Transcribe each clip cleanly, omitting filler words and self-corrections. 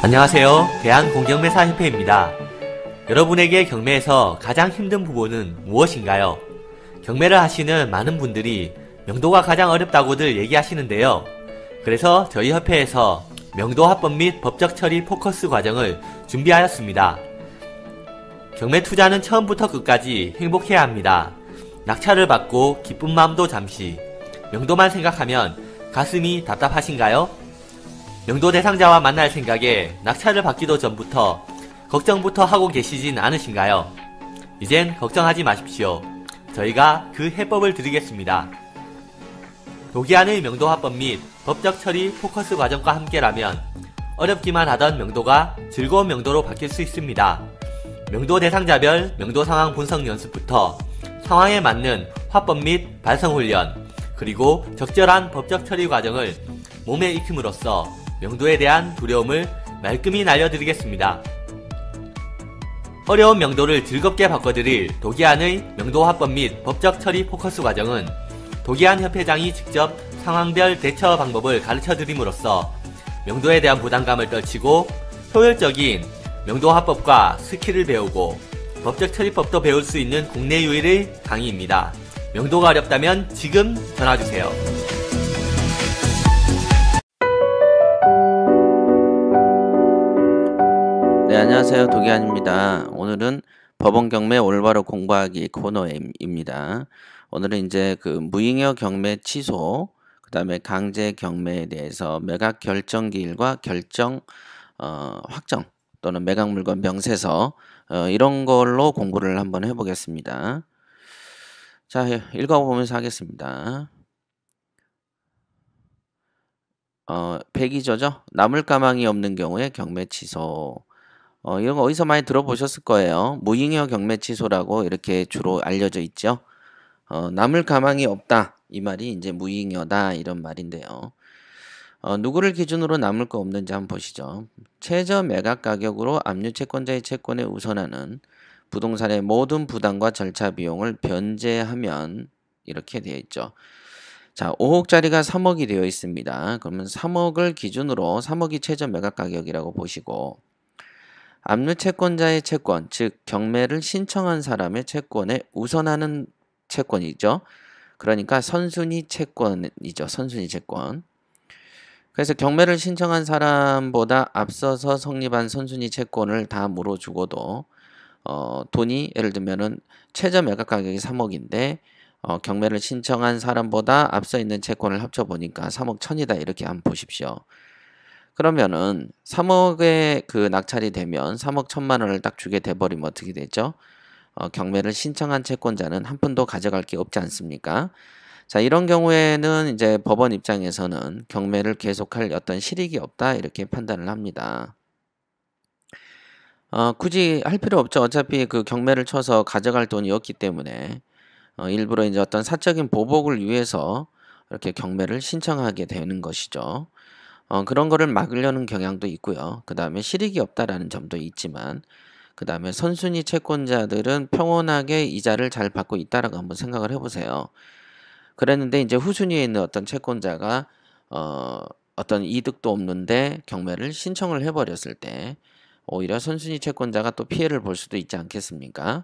안녕하세요. 대한공경매사협회입니다. 여러분에게 경매에서 가장 힘든 부분은 무엇인가요? 경매를 하시는 많은 분들이 명도가 가장 어렵다고들 얘기하시는데요. 그래서 저희 협회에서 명도 합법 및 법적 처리 포커스 과정을 준비하였습니다. 경매 투자는 처음부터 끝까지 행복해야 합니다. 낙찰을 받고 기쁜 마음도 잠시, 명도만 생각하면 가슴이 답답하신가요? 명도 대상자와 만날 생각에 낙찰을 받기도 전부터 걱정부터 하고 계시진 않으신가요? 이젠 걱정하지 마십시오. 저희가 그 해법을 드리겠습니다. 도기한의 명도 합법 및 법적 처리 포커스 과정과 함께라면 어렵기만 하던 명도가 즐거운 명도로 바뀔 수 있습니다. 명도 대상자별 명도 상황 분석 연습부터 상황에 맞는 화법 및 발성 훈련, 그리고 적절한 법적 처리 과정을 몸에 익힘으로써 명도에 대한 두려움을 말끔히 날려드리겠습니다. 어려운 명도를 즐겁게 바꿔드릴 도기한의 명도 화법 및 법적 처리 포커스 과정은 도기한 협회장이 직접 상황별 대처 방법을 가르쳐드림으로써 명도에 대한 부담감을 떨치고 효율적인 명도 화법과 스킬을 배우고 법적 처리법도 배울 수 있는 국내 유일의 강의입니다. 명도가 어렵다면 지금 전화주세요. 네, 안녕하세요. 도기한입니다. 오늘은 법원 경매 올바로 공부하기 코너입니다. 오늘은 이제 그 무잉여 경매 취소, 그 다음에 강제 경매에 대해서 매각 결정 기일과 결정 확정 또는 매각 물건 명세서 이런 걸로 공부를 한번 해보겠습니다. 자, 읽어보면서 하겠습니다. 102조죠. 나물 가망이 없는 경우에 경매 취소. 이런 거 어디서 많이 들어보셨을 거예요. 무잉여 경매 취소라고 이렇게 주로 알려져 있죠. 남을 가망이 없다. 이 말이 이제 무잉여다 이런 말인데요. 누구를 기준으로 남을 거 없는지 한번 보시죠. 최저 매각 가격으로 압류 채권자의 채권에 우선하는 부동산의 모든 부담과 절차 비용을 변제하면 이렇게 되어 있죠. 자, 5억짜리가 3억이 되어 있습니다. 그러면 3억을 기준으로 3억이 최저 매각 가격이라고 보시고 압류 채권자의 채권, 즉 경매를 신청한 사람의 채권에 우선하는 채권이죠. 그러니까 선순위 채권이죠. 선순위 채권. 그래서 경매를 신청한 사람보다 앞서서 성립한 선순위 채권을 다 물어주고도 돈이 예를 들면은 최저 매각 가격이 3억인데 경매를 신청한 사람보다 앞서 있는 채권을 합쳐보니까 3억 1천이다 이렇게 한번 보십시오. 그러면은 3억에 그 낙찰이 되면 3억 1천만 원을 딱 주게 돼버리면 어떻게 되죠? 경매를 신청한 채권자는 한 푼도 가져갈 게 없지 않습니까? 자, 이런 경우에는 이제 법원 입장에서는 경매를 계속할 어떤 실익이 없다 이렇게 판단을 합니다. 굳이 할 필요 없죠. 어차피 그 경매를 쳐서 가져갈 돈이 없기 때문에 일부러 이제 어떤 사적인 보복을 위해서 이렇게 경매를 신청하게 되는 것이죠. 그런 거를 막으려는 경향도 있고요. 그 다음에 실익이 없다라는 점도 있지만 그 다음에 선순위 채권자들은 평온하게 이자를 잘 받고 있다라고 한번 생각을 해보세요. 그랬는데 이제 후순위에 있는 어떤 채권자가 어떤 이득도 없는데 경매를 신청을 해버렸을 때 오히려 선순위 채권자가 또 피해를 볼 수도 있지 않겠습니까?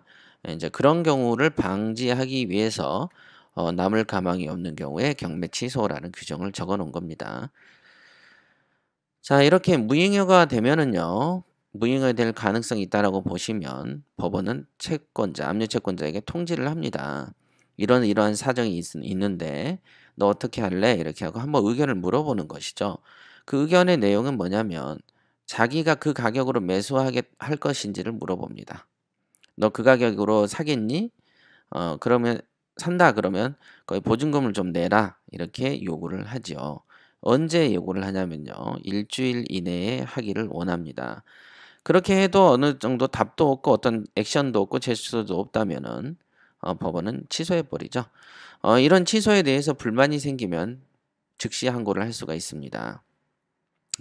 이제 그런 경우를 방지하기 위해서 남을 가망이 없는 경우에 경매 취소라는 규정을 적어 놓은 겁니다. 자, 이렇게 무잉여가 되면은요, 무잉여 될 가능성이 있다라고 보시면 법원은 채권자, 압류 채권자에게 통지를 합니다. 이러한 사정이 있는데 너 어떻게 할래? 이렇게 하고 한번 의견을 물어보는 것이죠. 그 의견의 내용은 뭐냐면 자기가 그 가격으로 매수하게 할 것인지를 물어봅니다. 너 그 가격으로 사겠니? 그러면 산다 그러면 거의 보증금을 좀 내라 이렇게 요구를 하죠. 언제 요구를 하냐면요. 일주일 이내에 하기를 원합니다. 그렇게 해도 어느 정도 답도 없고 어떤 액션도 없고 제스처도 없다면은 법원은 취소해버리죠. 이런 취소에 대해서 불만이 생기면 즉시 항고를 할 수가 있습니다.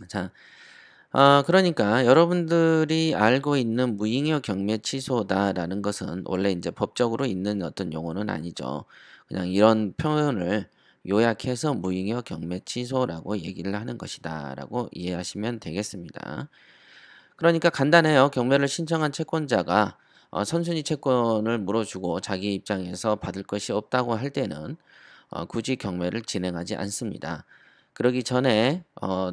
자, 그러니까 여러분들이 알고 있는 무잉여 경매 취소다라는 것은 원래 이제 법적으로 있는 어떤 용어는 아니죠. 그냥 이런 표현을 요약해서 무잉여 경매 취소라고 얘기를 하는 것이다 라고 이해하시면 되겠습니다. 그러니까 간단해요. 경매를 신청한 채권자가 선순위 채권을 물어주고 자기 입장에서 받을 것이 없다고 할 때는 굳이 경매를 진행하지 않습니다. 그러기 전에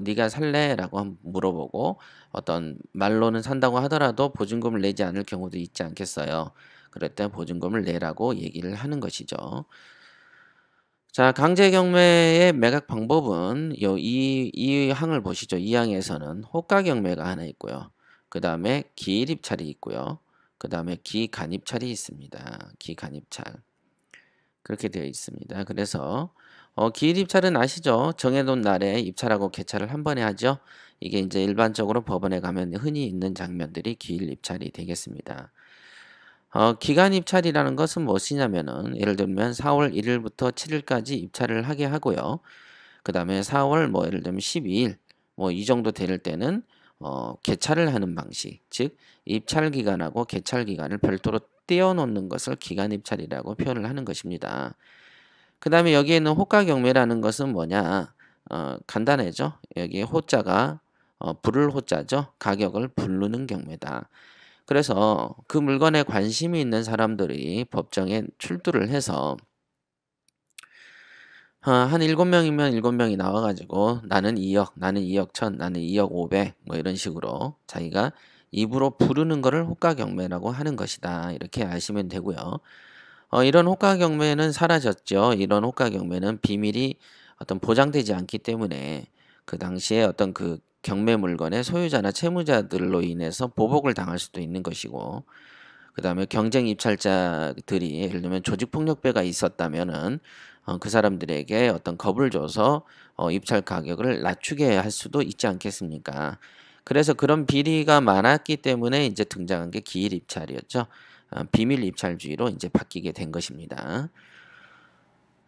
네가 살래?라고 한번 물어보고 어떤 말로는 산다고 하더라도 보증금을 내지 않을 경우도 있지 않겠어요. 그럴 때 보증금을 내라고 얘기를 하는 것이죠. 자, 강제 경매의 매각 방법은 이 항을 보시죠. 이 항에서는 호가 경매가 하나 있고요. 그 다음에 기일 입찰이 있고요. 그 다음에 기간 입찰이 있습니다. 기간 입찰. 그렇게 되어 있습니다. 그래서 기일 입찰은 아시죠? 정해놓은 날에 입찰하고 개찰을 한 번에 하죠. 이게 이제 일반적으로 법원에 가면 흔히 있는 장면들이 기일 입찰이 되겠습니다. 기간 입찰이라는 것은 무엇이냐면은 예를 들면 4월 1일부터 7일까지 입찰을 하게 하고요. 그 다음에 4월 뭐 예를 들면 12일 뭐 이 정도 될 때는 개찰을 하는 방식, 즉 입찰 기간하고 개찰 기간을 별도로 떼어놓는 것을 기간 입찰이라고 표현을 하는 것입니다. 그 다음에 여기에 있는 호가 경매라는 것은 뭐냐? 간단하죠. 여기에 호자가 부를 호자죠. 가격을 부르는 경매다. 그래서 그 물건에 관심이 있는 사람들이 법정에 출두를 해서 한 7명이면 7명이 나와 가지고 나는 2억, 나는 2억 1천, 나는 2억 5백 뭐 이런 식으로 자기가 입으로 부르는 거를 호가 경매라고 하는 것이다. 이렇게 아시면 되고요. 이런 호가 경매는 사라졌죠. 이런 호가 경매는 비밀이 어떤 보장되지 않기 때문에 그 당시에 어떤 그 경매 물건의 소유자나 채무자들로 인해서 보복을 당할 수도 있는 것이고, 그 다음에 경쟁 입찰자들이 예를 들면 조직폭력배가 있었다면은 그 사람들에게 어떤 겁을 줘서 입찰 가격을 낮추게 할 수도 있지 않겠습니까? 그래서 그런 비리가 많았기 때문에 이제 등장한 게 기일 입찰이었죠. 비밀 입찰주의로 이제 바뀌게 된 것입니다.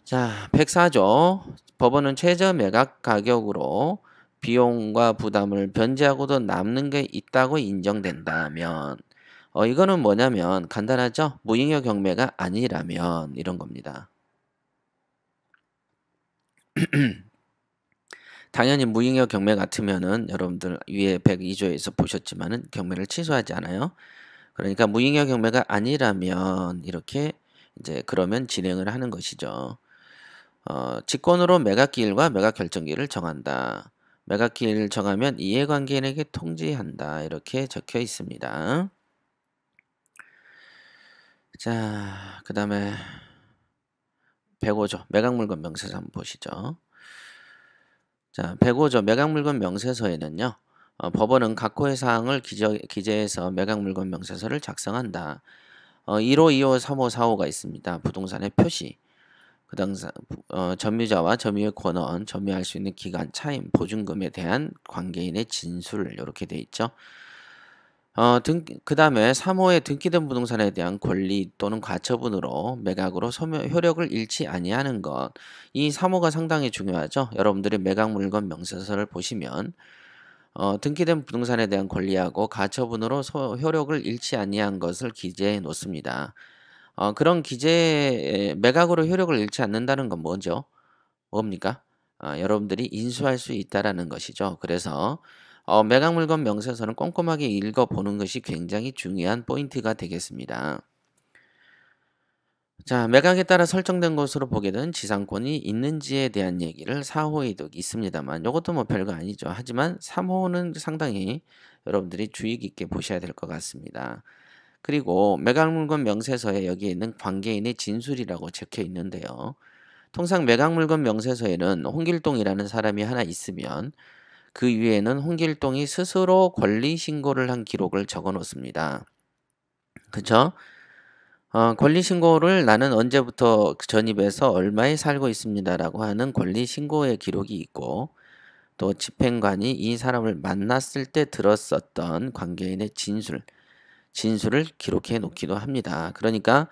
자, 104조. 법원은 최저 매각 가격으로 비용과 부담을 변제하고도 남는 게 있다고 인정된다면, 이거는 뭐냐면 간단하죠? 무잉여 경매가 아니라면 이런 겁니다. 당연히 무잉여 경매 같으면은 여러분들 위에 102조에서 보셨지만은 경매를 취소하지 않아요. 그러니까 무잉여 경매가 아니라면 이렇게 이제 그러면 진행을 하는 것이죠. 직권으로 매각기일과 매각 결정기일을 정한다. 매각기일 정하면 이해관계인에게 통지한다. 이렇게 적혀 있습니다. 자, 그 다음에 105조 매각물건 명세서 한번 보시죠. 자, 105조 매각물건 명세서에는요. 법원은 각호의 사항을 기재해서 매각물건 명세서를 작성한다. 1호, 2호, 3호, 4호가 있습니다. 부동산의 표시. 그 당사 점유자와 점유의 권원, 점유할 수 있는 기간, 차임, 보증금에 대한 관계인의 진술 이렇게 돼 있죠. 그다음에 3호에 등기된 부동산에 대한 권리 또는 가처분으로 매각으로 효력을 잃지 아니하는 것. 이 3호가 상당히 중요하죠. 여러분들이 매각 물건 명세서를 보시면 등기된 부동산에 대한 권리하고 가처분으로 효력을 잃지 아니한 것을 기재해 놓습니다. 그런 매각으로 효력을 잃지 않는다는 건 뭐죠? 뭡니까? 여러분들이 인수할 수 있다라는 것이죠. 그래서 매각 물건 명세서는 꼼꼼하게 읽어보는 것이 굉장히 중요한 포인트가 되겠습니다. 자, 매각에 따라 설정된 것으로 보게 된 지상권이 있는지에 대한 얘기를 4호에도 있습니다만 이것도 뭐 별거 아니죠. 하지만 3호는 상당히 여러분들이 주의 깊게 보셔야 될 것 같습니다. 그리고 매각물건 명세서에 여기에 있는 관계인의 진술이라고 적혀 있는데요. 통상 매각물건 명세서에는 홍길동이라는 사람이 하나 있으면 그 위에는 홍길동이 스스로 권리 신고를 한 기록을 적어 놓습니다. 그쵸? 권리 신고를 나는 언제부터 전입해서 얼마에 살고 있습니다라고 하는 권리 신고의 기록이 있고, 또 집행관이 이 사람을 만났을 때 들었었던 관계인의 진술을 기록해 놓기도 합니다. 그러니까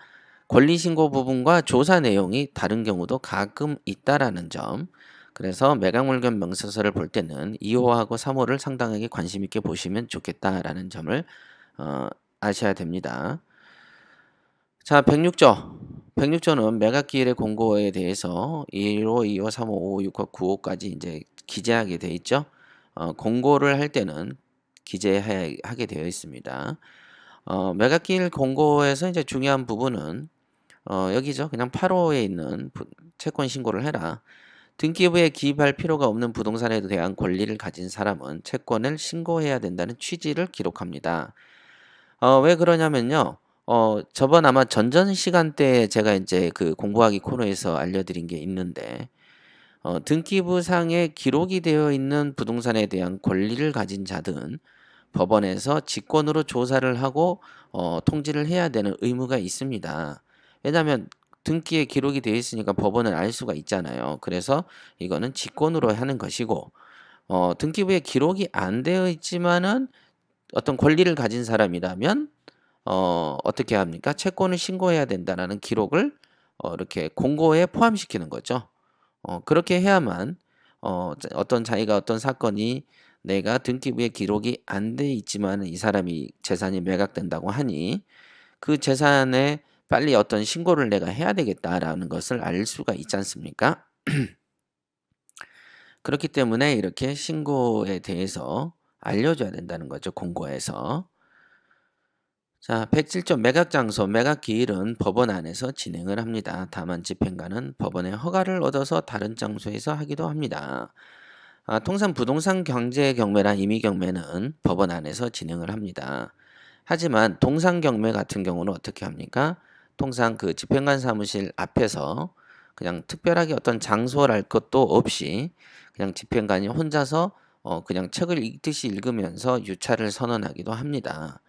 권리 신고 부분과 조사 내용이 다른 경우도 가끔 있다라는 점. 그래서 매각물건 명세서를 볼 때는 2호하고 3호를 상당하게 관심 있게 보시면 좋겠다라는 점을 아셔야 됩니다. 자, 106조. 106조는 매각기일의 공고에 대해서 1호, 2호, 3호, 5호, 6호, 9호까지 이제 기재하게 돼 있죠. 공고를 할 때는 기재하게 되어 있습니다. 매각기일 공고에서 이제 중요한 부분은 여기죠. 그냥 8호에 있는 채권 신고를 해라. 등기부에 기입할 필요가 없는 부동산에 대한 권리를 가진 사람은 채권을 신고해야 된다는 취지를 기록합니다. 왜 그러냐면요. 저번 아마 전전 시간대에 제가 이제 그 공부하기 코너에서 알려드린 게 있는데, 등기부상에 기록이 되어 있는 부동산에 대한 권리를 가진 자든 법원에서 직권으로 조사를 하고 통지를 해야 되는 의무가 있습니다. 왜냐하면 등기에 기록이 되어 있으니까 법원은 알 수가 있잖아요. 그래서 이거는 직권으로 하는 것이고, 등기부에 기록이 안 되어 있지만은 어떤 권리를 가진 사람이라면 어떻게 합니까? 채권을 신고해야 된다는 기록을 이렇게 공고에 포함시키는 거죠. 그렇게 해야만 어떤 자기가 어떤 사건이 내가 등기부에 기록이 안 돼 있지만 이 사람이 재산이 매각된다고 하니 그 재산에 빨리 어떤 신고를 내가 해야 되겠다라는 것을 알 수가 있지 않습니까? 그렇기 때문에 이렇게 신고에 대해서 알려줘야 된다는 거죠. 공고에서. 자, 107점 매각 장소, 매각 기일은 법원 안에서 진행을 합니다. 다만 집행관은 법원의 허가를 얻어서 다른 장소에서 하기도 합니다. 통상 부동산 경제 경매나 임의 경매는 법원 안에서 진행을 합니다. 하지만 동상 경매 같은 경우는 어떻게 합니까? 통상 그 집행관 사무실 앞에서 그냥 특별하게 어떤 장소랄 것도 없이 그냥 집행관이 혼자서 그냥 책을 읽듯이 읽으면서 유찰을 선언하기도 합니다.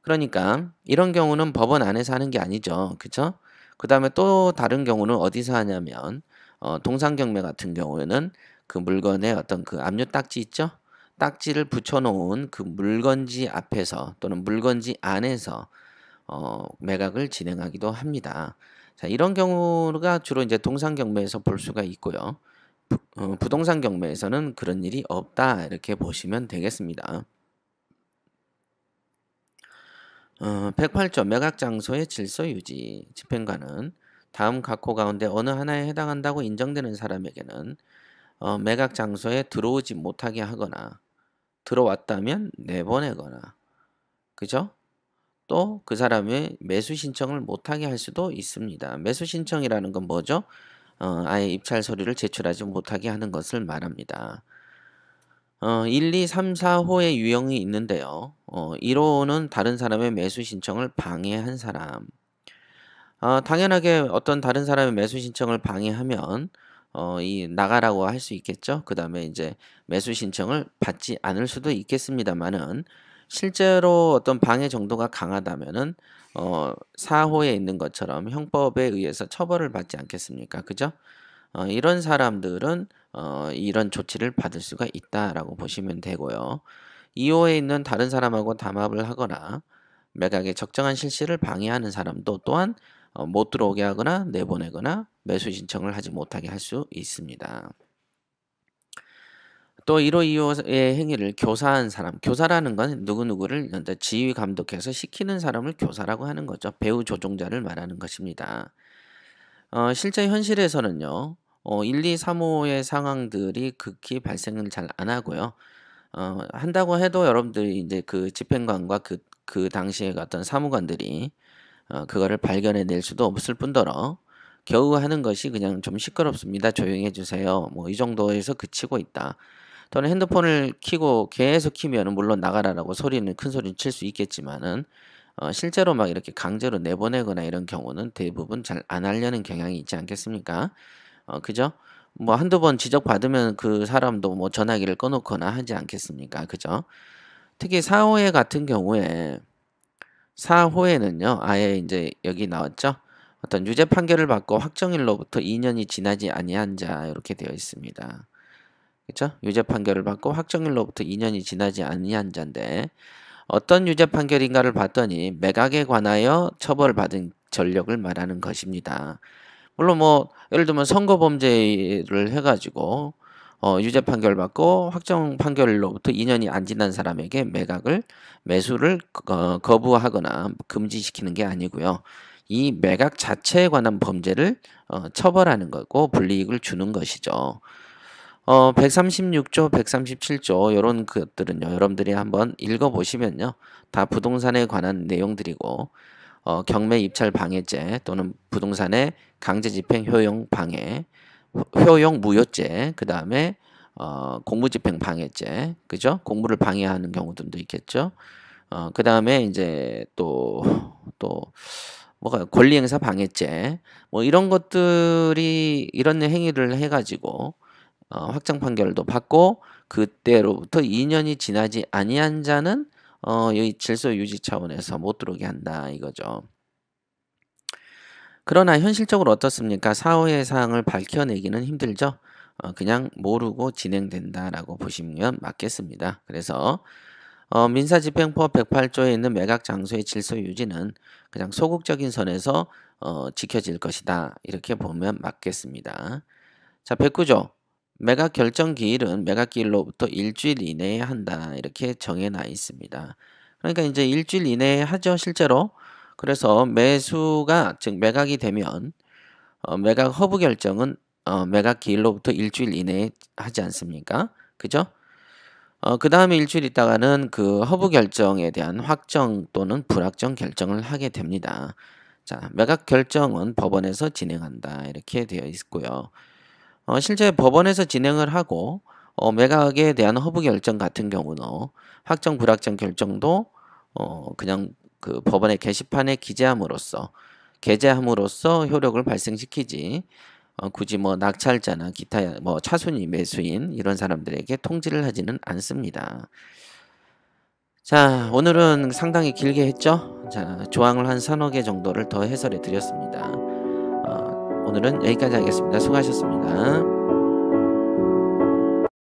그러니까 이런 경우는 법원 안에서 하는 게 아니죠. 그쵸? 그 다음에 또 다른 경우는 어디서 하냐면 동상경매 같은 경우에는 그 물건에 어떤 그 압류 딱지 있죠? 딱지를 붙여놓은 그 물건지 앞에서 또는 물건지 안에서 매각을 진행하기도 합니다. 자, 이런 경우가 주로 이제 동상경매에서 볼 수가 있고요. 부동산 경매에서는 그런 일이 없다 이렇게 보시면 되겠습니다. 108점 매각 장소의 질서 유지. 집행관은 다음 각호 가운데 어느 하나에 해당한다고 인정되는 사람에게는 매각 장소에 들어오지 못하게 하거나 들어왔다면 내보내거나 그죠? 또 그 사람의 매수 신청을 못하게 할 수도 있습니다. 매수 신청이라는 건 뭐죠? 아예 입찰 서류를 제출하지 못하게 하는 것을 말합니다. 1, 2, 3, 4호의 유형이 있는데요. 1호는 다른 사람의 매수 신청을 방해한 사람. 당연하게 어떤 다른 사람의 매수 신청을 방해하면 이 나가라고 할 수 있겠죠. 그 다음에 이제 매수 신청을 받지 않을 수도 있겠습니다만은 실제로 어떤 방해 정도가 강하다면은 4호에 있는 것처럼 형법에 의해서 처벌을 받지 않겠습니까? 그죠? 이런 사람들은 이런 조치를 받을 수가 있다라고 보시면 되고요. 2호에 있는 다른 사람하고 담합을 하거나 매각의 적정한 실시를 방해하는 사람도 또한 못 들어오게 하거나 내보내거나 매수 신청을 하지 못하게 할 수 있습니다. 또 1호, 2호의 행위를 교사한 사람, 교사라는 건 누구누구를 지휘 감독해서 시키는 사람을 교사라고 하는 거죠. 배후 조종자를 말하는 것입니다. 실제 현실에서는요. 1, 2, 3호의 상황들이 극히 발생을 잘 안 하고요. 한다고 해도 여러분들이 이제 그 집행관과 그 당시에 어떤 사무관들이 그거를 발견해 낼 수도 없을 뿐더러 겨우 하는 것이 그냥 좀 시끄럽습니다. 조용히 해주세요. 뭐 이 정도에서 그치고 있다. 또는 핸드폰을 켜고 계속 키면은 물론 나가라라고 큰 소리는 칠 수 있겠지만은 실제로 막 이렇게 강제로 내보내거나 이런 경우는 대부분 잘 안 하려는 경향이 있지 않겠습니까? 그죠? 뭐 한두 번 지적받으면 그 사람도 뭐 전화기를 꺼놓거나 하지 않겠습니까? 그죠? 특히 4호회 같은 경우에 4호에는요, 아예 이제 여기 나왔죠? 어떤 유죄 판결을 받고 확정일로부터 2년이 지나지 아니한 자 이렇게 되어 있습니다. 그렇죠? 유죄 판결을 받고 확정일로부터 2년이 지나지 아니한 자인데 어떤 유죄 판결인가를 봤더니 매각에 관하여 처벌받은 전력을 말하는 것입니다. 물론 뭐 예를 들면 선거 범죄를 해가지고 유죄 판결 받고 확정 판결로부터 2년이 안 지난 사람에게 매수를 거부하거나 금지시키는 게 아니고요. 이 매각 자체에 관한 범죄를 처벌하는 거고 불이익을 주는 것이죠. 136조, 137조 요런 것들은요. 여러분들이 한번 읽어 보시면요. 다 부동산에 관한 내용들이고 경매 입찰 방해죄 또는 부동산의 강제 집행 효용 방해, 효용 무효죄, 그다음에 공무집행 방해죄, 그죠? 공무를 방해하는 경우들도 있겠죠. 그다음에 이제 또 뭐가 권리행사 방해죄, 뭐 이런 것들이 이런 행위를 해가지고 확정 판결도 받고 그때로부터 2년이 지나지 아니한 자는 이 질서 유지 차원에서 못 들어오게 한다 이거죠. 그러나 현실적으로 어떻습니까? 사후의 사항을 밝혀내기는 힘들죠. 그냥 모르고 진행된다라고 보시면 맞겠습니다. 그래서 민사집행법 108조에 있는 매각 장소의 질서 유지는 그냥 소극적인 선에서 지켜질 것이다. 이렇게 보면 맞겠습니다. 자, 109조. 매각 결정 기일은 매각 기일로부터 일주일 이내에 한다. 이렇게 정해놔 있습니다. 그러니까 이제 일주일 이내에 하죠, 실제로. 그래서 매수가 즉 매각이 되면 매각 허브 결정은 매각 기일로부터 일주일 이내에 하지 않습니까? 그죠? 그 다음에 일주일 있다가는 그 허브 결정에 대한 확정 또는 불확정 결정을 하게 됩니다. 자, 매각 결정은 법원에서 진행한다. 이렇게 되어 있고요. 실제 법원에서 진행을 하고 매각에 대한 허브 결정 같은 경우는 확정 불확정 결정도 그냥 그 법원의 게시판에 게재함으로써 효력을 발생시키지 굳이 뭐 낙찰자나 기타 뭐 차순위 매수인 이런 사람들에게 통지를 하지는 않습니다. 자, 오늘은 상당히 길게 했죠. 자, 조항을 한 서너 개 정도를 더 해설해 드렸습니다. 오늘은 여기까지 하겠습니다. 수고하셨습니다.